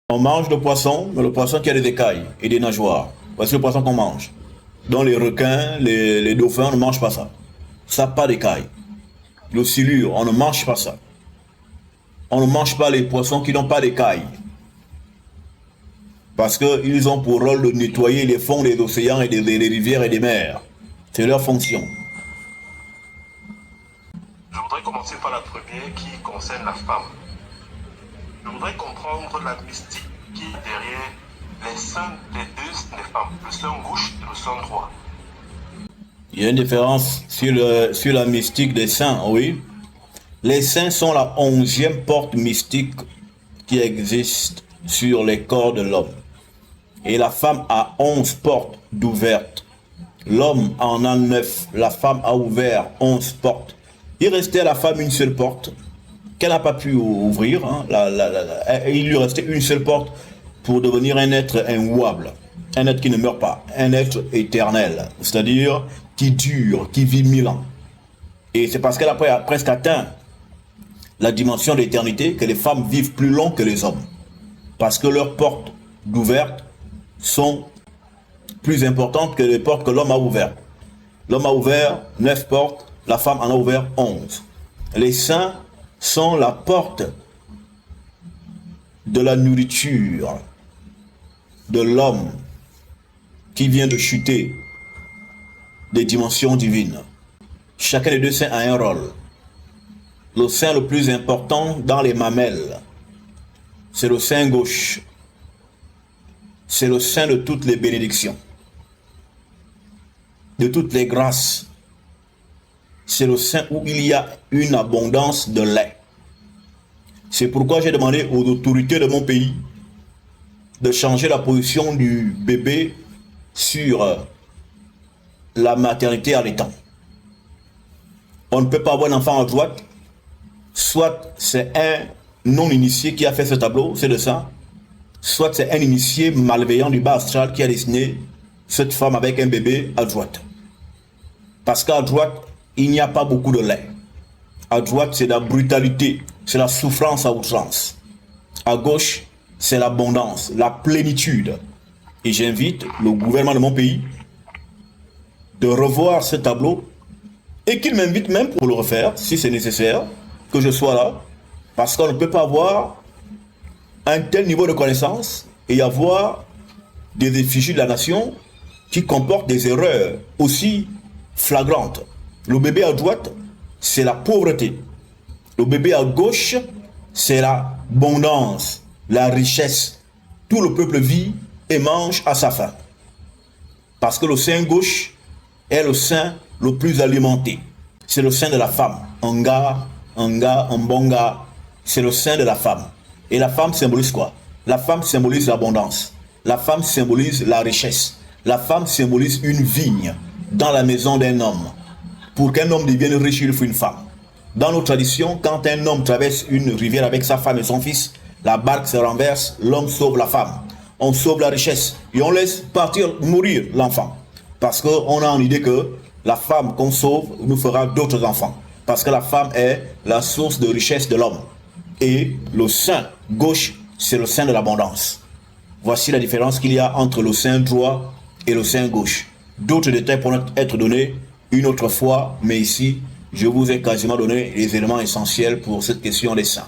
On mange le poisson, mais le poisson qui a des écailles et des nageoires. Voici le poisson qu'on mange. Donc les requins, les dauphins, on ne mange pas ça. Ça n'a pas d'écailles. Le silure, on ne mange pas ça. On ne mange pas les poissons qui n'ont pas d'écailles. Parce qu'ils ont pour rôle de nettoyer les fonds des océans et des rivières et des mers. C'est leur fonction. Je voudrais commencer par la première qui concerne la femme. Je voudrais comprendre la mystique qui est derrière les seins des deux femmes, le sein gauche et le sein droit. Il y a une différence sur la mystique des seins, oui. Les seins sont la 11e porte mystique qui existe sur les corps de l'homme. Et la femme a 11 portes d'ouvertes. L'homme en a 9. La femme a ouvert 11 portes. Il restait à la femme une seule porte qu'elle n'a pas pu ouvrir. Hein. Il lui restait une seule porte pour devenir un être immuable. Un être qui ne meurt pas. Un être éternel. C'est-à-dire qui dure, qui vit 1000 ans. Et c'est parce qu'elle a presque atteint la dimension d'éternité que les femmes vivent plus long que les hommes. Parce que leurs portes d'ouvertes sont plus importantes que les portes que l'homme a ouvertes. L'homme a ouvert 9 portes, la femme en a ouvert 11. Les seins sont la porte de la nourriture de l'homme qui vient de chuter des dimensions divines. Chacun des deux seins a un rôle. Le sein le plus important dans les mamelles, c'est le sein gauche. C'est le sein de toutes les bénédictions, de toutes les grâces. C'est le sein où il y a une abondance de lait. C'est pourquoi j'ai demandé aux autorités de mon pays de changer la position du bébé sur la maternité allaitant. On ne peut pas avoir un enfant à droite, soit c'est un non-initié qui a fait ce tableau, c'est de ça, soit c'est un initié malveillant du bas astral qui a dessiné cette femme avec un bébé à droite. Parce qu'à droite, il n'y a pas beaucoup de lait. À droite, c'est la brutalité, c'est la souffrance à outrance. À gauche, c'est l'abondance, la plénitude. Et j'invite le gouvernement de mon pays de revoir ce tableau et qu'il m'invite même pour le refaire, si c'est nécessaire, que je sois là. Parce qu'on ne peut pas avoir un tel niveau de connaissance et avoir des effigies de la nation qui comportent des erreurs aussi flagrantes. Le bébé à droite, c'est la pauvreté. Le bébé à gauche, c'est l'abondance, la richesse. Tout le peuple vit et mange à sa faim. Parce que le sein gauche est le sein le plus alimenté. C'est le sein de la femme. Un gars, un bon gars, c'est le sein de la femme. Et la femme symbolise quoi? La femme symbolise l'abondance. La femme symbolise la richesse. La femme symbolise une vigne dans la maison d'un homme. Pour qu'un homme devienne riche, il faut une femme. Dans nos traditions, quand un homme traverse une rivière avec sa femme et son fils, la barque se renverse, l'homme sauve la femme. On sauve la richesse et on laisse partir, mourir l'enfant. Parce qu'on a en idée que la femme qu'on sauve nous fera d'autres enfants. Parce que la femme est la source de richesse de l'homme. Et le sein gauche, c'est le sein de l'abondance. Voici la différence qu'il y a entre le sein droit et le sein gauche. D'autres détails pourront être donnés une autre fois, mais ici, je vous ai quasiment donné les éléments essentiels pour cette question des seins.